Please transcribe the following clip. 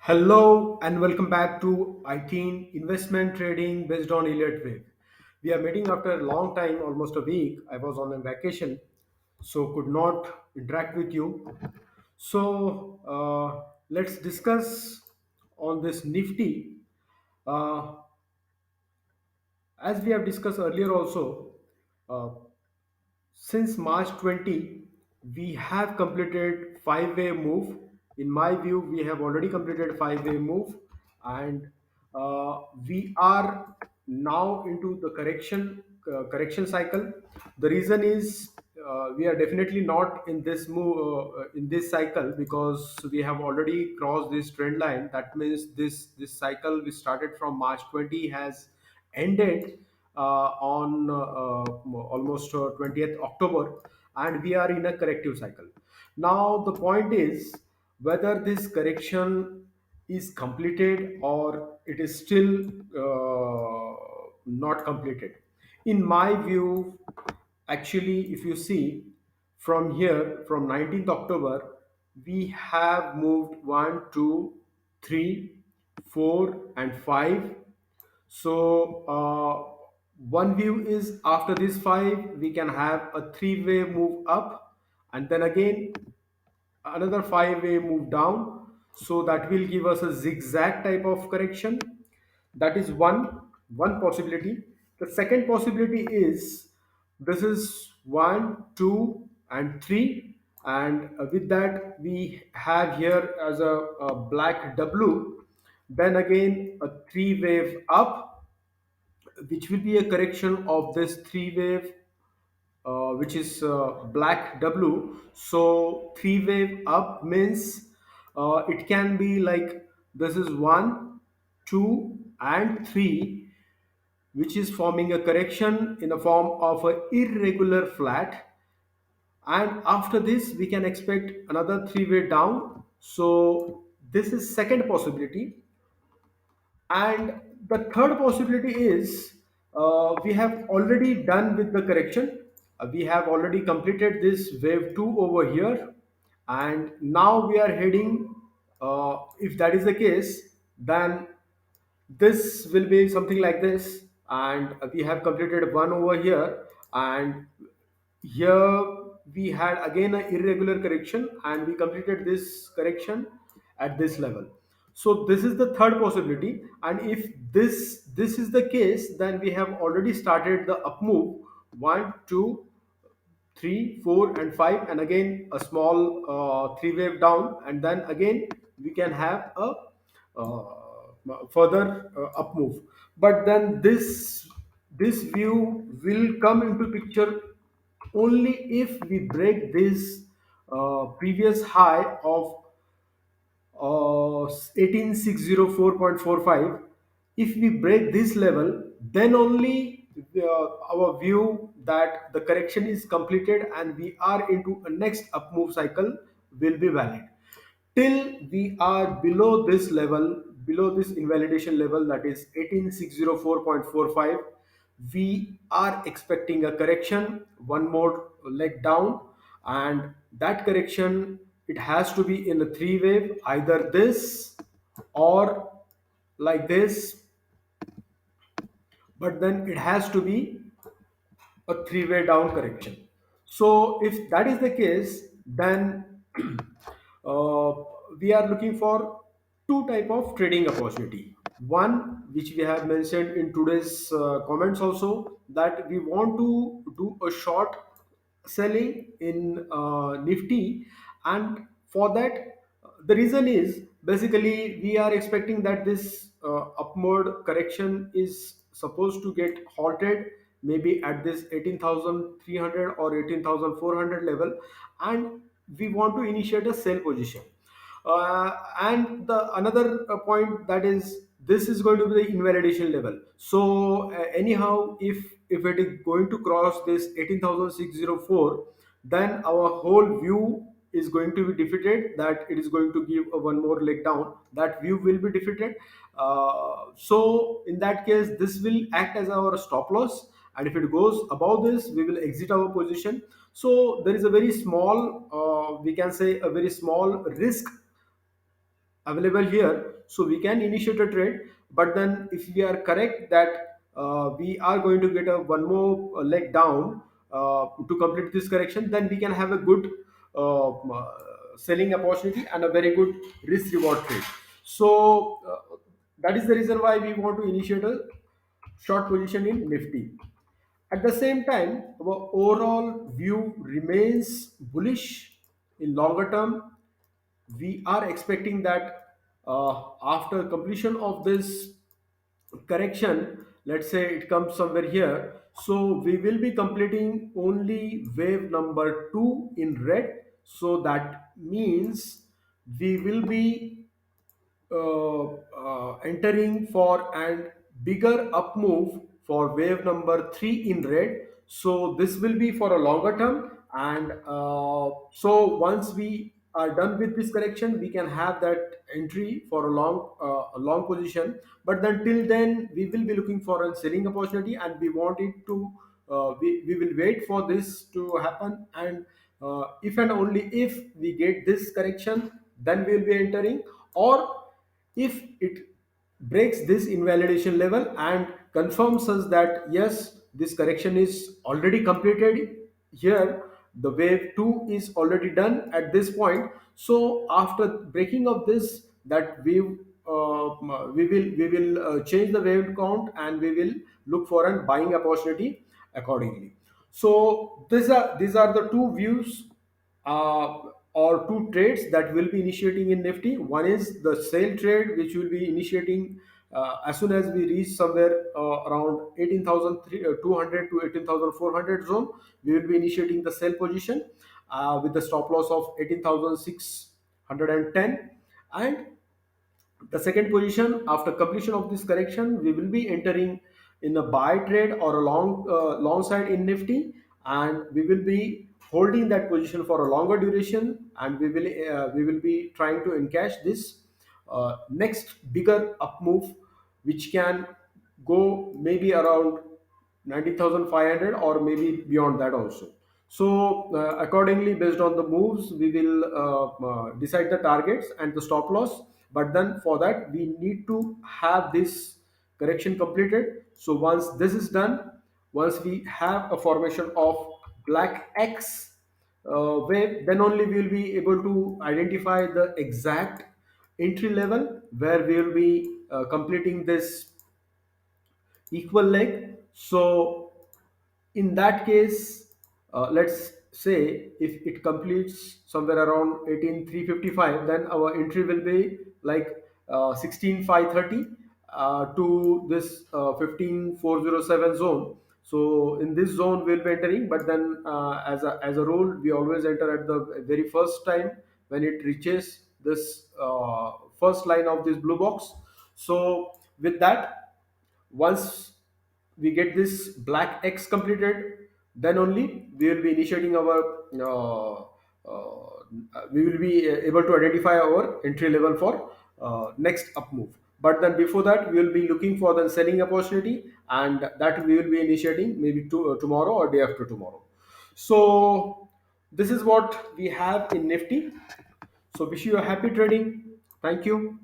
Hello and welcome back to ITIN Investment Trading based on Elliott Wave. We are meeting after a long time, almost a week. I was on a vacation, so could not interact with you. Let's discuss on this Nifty. Uh, as we have discussed earlier also, uh, since March 20, we have completed five-way move. In my view, we have already completed five-way move, and we are now into the correction cycle. The reason is we are definitely not in this move in this cycle because we have already crossed this trend line. That means this cycle we started from March 20 has ended on almost 20th October, and we are in a corrective cycle. Now, the point is whether this correction is completed or it is still not completed. In my view, actually, if you see from here, from 19th October, we have moved 1, 2, 3, 4, and 5. One view is after this five, we can have a three-way move up, and then again another five-way move down. So that will give us a zigzag type of correction. That is one possibility. The second possibility is this is one, two, and three, and with that we have here as a black W. Then again a three wave up, which will be a correction of this three wave, which is black W. So three wave up means it can be like this is one, two, and three, which is forming a correction in the form of a irregular flat. And after this, we can expect another three way down. So this is second possibility. And the third possibility is we have already done with the correction. We have already completed this wave 2 over here. And now we are heading, if that is the case, then this will be something like this. And we have completed one over here. And here we had again a irregular correction and we completed this correction at this level. So this is the third possibility, and if this is the case, then we have already started the up move. One, two, three, four, and five, and again a small three wave down, and then again we can have a further up move. But then this view will come into picture only if we break this previous high of 18604.45. If we break this level, then only our view that the correction is completed and we are into a next up move cycle will be valid. Till we are below this level, below this invalidation level, that is 18604.45, we are expecting a correction, one more leg down, and that correction, it has to be in a three wave, either this or like this, but then it has to be a three-way down correction. So if that is the case, then uh, we are looking for two type of trading opportunity. One, which we have mentioned in today's comments also, that we want to do a short selling in Nifty, and for that, the reason is basically we are expecting that this upward correction is supposed to get halted maybe at this 18,300 or 18,400 level, and we want to initiate a sell position. And the another point, that is this is going to be the invalidation level. So anyhow, if it is going to cross this 18,604, then our whole view is going to be defeated, that it is going to give a one more leg down, that view will be defeated. So in that case, this will act as our stop loss, and if it goes above this, we will exit our position. So there is a very small, we can say a very small risk available here, so we can initiate a trade. But then if we are correct that we are going to get a one more leg down to complete this correction, then we can have a good selling opportunity and a very good risk reward trade. So that is the reason why we want to initiate a short position in Nifty. At the same time, our overall view remains bullish in longer term. We are expecting that after completion of this correction, let's say it comes somewhere here, so we will be completing only wave number 2 in red. So that means we will be entering for an bigger up move for wave number 3 in red. So this will be for a longer term, and so once we are done with this correction, we can have that entry for a long position. But then till then we will be looking for a selling opportunity, and we want it to we will wait for this to happen. And if and only if we get this correction, then we will be entering. Or if it breaks this invalidation level and confirms us that yes, this correction is already completed here, the wave 2 is already done at this point. So after breaking of this, that wave we will change the wave count, and we will look for a buying opportunity accordingly. So these are the two views uh, or two trades that will be initiating in Nifty. One is the sale trade, which will be initiating as soon as we reach somewhere around 18,200 to 18,400 zone. We will be initiating the sell position with the stop loss of 18,610. And the second position, after completion of this correction, we will be entering in a buy trade or a long side in Nifty, and we will be holding that position for a longer duration, and we will be trying to encash this next bigger up move, which can go maybe around 19,500 or maybe beyond that also. So accordingly, based on the moves, we will decide the targets and the stop loss. But then for that, we need to have this correction completed. So once this is done, once we have a formation of black X wave, then only we will be able to identify the exact entry level where we will be completing this equal leg. So in that case, let's say if it completes somewhere around 18355, then our entry will be like 16530 to this 15407 zone. So in this zone we'll be entering, but then as a rule we always enter at the very first time when it reaches this first line of this blue box. So with that, once we get this black X completed, then only we will be initiating our we will be able to identify our entry level for next up move. But then before that, we will be looking for the selling opportunity, and that we will be initiating maybe tomorrow or day after tomorrow. So this is what we have in Nifty. So wish you a happy trading. Thank you.